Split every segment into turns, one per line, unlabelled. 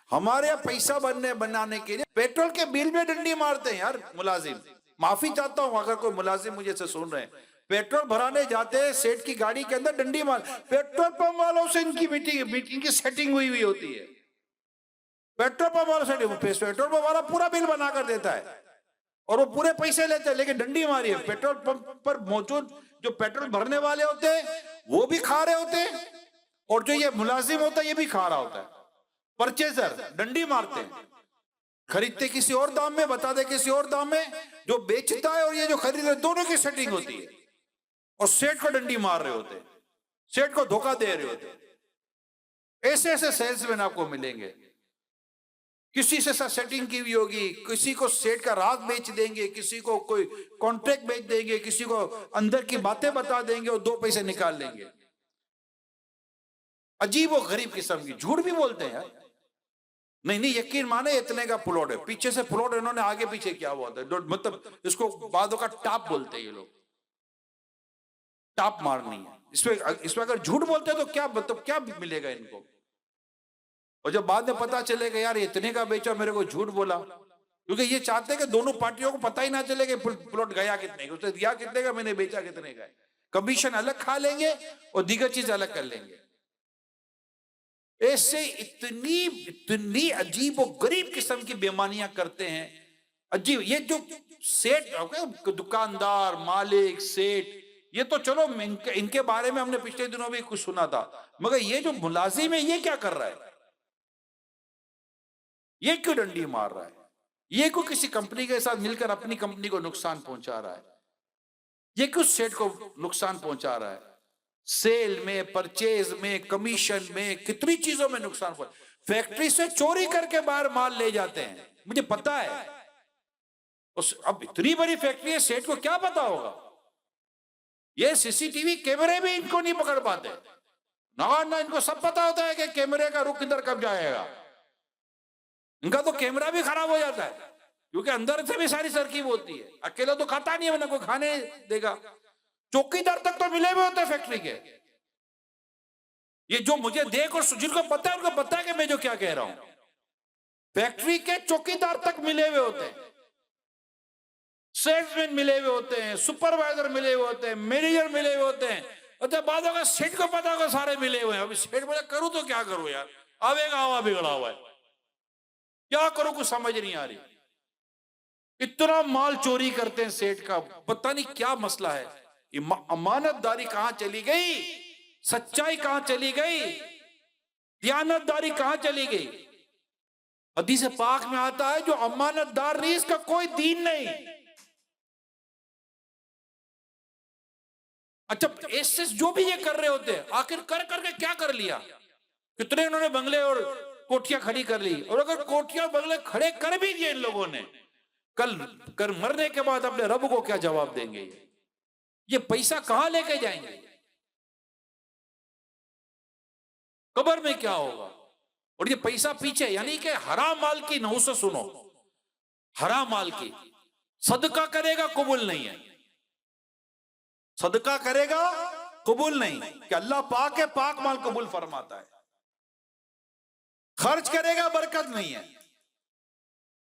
हमारे यहाँ पैसा बनाने के लिए पेट्रोल के बिल में डंडी मारते हैं यार मुलाजिम। माफी चाहता हूं अगर कोई मुलाजिम मुझे से सुन रहे हैं। पेट्रोल भराने जाते हैं, सेठ की गाड़ी के अंदर डंडी मार। पेट्रोल पंप वालों से इनकी मीटिंग की सेटिंग हुई होती है। पेट्रोल पंप वालों से पेट्रोल पंप वाला पूरा बिल बना कर देता है और वो पूरे पैसे लेते हैं, लेकिन डंडी मारी है। पेट्रोल पंप पर मौजूद जो पेट्रोल भरने वाले होते हैं वो भी खा रहे होते हैं, और जो ये मुलाजिम होता है ये भी खा रहा होता है। परचेजर डंडी मारते हैं, खरीदते किसी और दाम में, बता दे किसी और दाम में, जो बेचता है और ये जो खरीद रहे, दोनों की सेटिंग होती है। और सेठ को डंडी मार रहे होते, सेठ को धोखा दे रहे होते। ऐसे ऐसे सेल्समैन आपको मिलेंगे। किसी से सेटिंग की हुई होगी, किसी को सेठ का राज बेच देंगे, किसी को कोई कॉन्ट्रैक्ट बेच देंगे, किसी को अंदर की बातें बता देंगे और 2 पैसे निकाल लेंगे। अजीब और गरीब किस्म की झूठ भी बोलते हैं यार। नहीं यकीन माने इतने का प्लॉट है, पीछे से प्लॉट इन्होंने आगे पीछे किया हुआ था, मतलब इसको बादों का टाप बोलते हैं ये लोग। टाप मारनी है इसमें अगर झूठ बोलते हैं तो क्या मतलब क्या मिलेगा इनको। और जब बाद में पता चलेगा यार इतने का बेचा, मेरे को झूठ बोला, क्योंकि ये चाहते हैं कि दोनों पार्टियों को पता ही ना चले कि प्लॉट गया कितने का, उसने दिया कितने का, मैंने बेचा कितने का। कमीशन अलग खा लेंगे और दीगर चीज अलग कर लेंगे। ऐसे इतनी अजीब और गरीब किस्म की बेईमानियां करते हैं। अजीब ये जो सेठ, दुकानदार, मालिक, सेठ, ये तो चलो इनके बारे में हमने पिछले दिनों भी कुछ सुना था, मगर ये जो मुलाजिम है ये क्या कर रहा है? ये क्यों डंडी मार रहा है? ये क्यों किसी कंपनी के साथ मिलकर अपनी कंपनी को नुकसान पहुंचा रहा है? ये क्यों सेठ को नुकसान पहुंचा रहा है? सेल में, परचेज में, कमीशन में, कितनी चीजों में नुकसान पहुंचा। फैक्ट्री से चोरी करके बाहर माल ले जाते हैं, मुझे पता है। अब इतनी बड़ी फैक्ट्री है, सेठ को क्या पता होगा? ये सीसीटीवी कैमरे भी इनको नहीं पकड़ पाते ना इनको सब पता होता है कि कैमरे का रुख किधर कब जाएगा। इनका तो कैमरा भी खराब हो जाता है, क्योंकि अंदर से भी सारी तरकीब होती है। अकेला तो खाता नहीं है, वरना कोई खाने देगा। चौकीदार तक तो मिले हुए होते हैं फैक्ट्री के। ये जो मुझे देख और जिनको पता है उनको पता है कि मैं जो क्या कह रहा हूं। फैक्ट्री के चौकीदार तक मिले हुए होते हैं, सेल्समैन मिले हुए होते हैं, सुपरवाइजर मिले हुए होते हैं, मैनेजर मिले हुए होते हैं। अच्छा बाद होगा सेठ को पता होगा सारे मिले हुए हैं। अभी सेठ बोला करूं तो क्या करूं यार, आवेगा आवा बिगड़ा हुआ है, क्या करूं कुछ समझ नहीं आ रही। इतना माल चोरी करते हैं सेठ का, पता नहीं क्या मसला है। अमानतदारी कहां चली गई, सच्चाई कहां चली गई, दयानतदारी कहां चली गई। हदीस पाक में आता है जो अमानतदार नहीं इसका कोई दीन नहीं। अच्छा ऐसे जो भी ये कर रहे होते हैं, आखिर कर करके क्या कर लिया? कितने इन्होंने बंगले और कोठियां खड़ी कर ली, और अगर कोठियां बंगले खड़े कर भी दिए इन लोगों ने, कल मरने के बाद अपने रब को क्या जवाब देंगे? ये पैसा कहां लेके जाएंगे? कब्र में क्या होगा? और ये पैसा पीछे, यानी कि हराम माल की नहुस सुनो, हराम माल की सदका करेगा कबूल नहीं है, सदका करेगा कबूल नहीं, कि अल्लाह पाक है, पाक माल कबूल फरमाता है। खर्च करेगा बरकत नहीं है,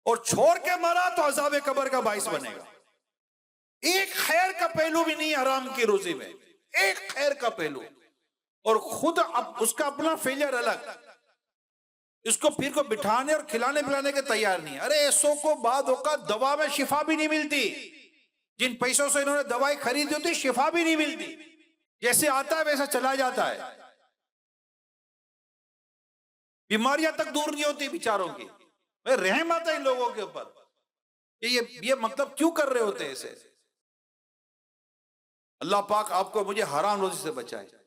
और छोड़ के मरा तो अज़ाब कब्र का बाइस बनेगा। एक खैर का पहलू भी नहीं हराम की रोजी में, एक खैर का पहलू। और खुद अब उसका अपना फेलियर अलग, इसको फिर को बिठाने और खिलाने पिलाने के तैयार नहीं। अरे ऐसों को बाद होगा दवा में शिफा भी नहीं मिलती, जिन पैसों से इन्होंने दवाई खरीदी होती शिफा भी नहीं मिलती, जैसे आता है वैसा चला जाता है। बीमारियां तक दूर नहीं होती बेचारों की। रहम आता है इन लोगों के ऊपर, ये मतलब क्यों कर रहे होते हैं ऐसे। अल्लाह पाक आपको मुझे हराम रोजी से बचाए।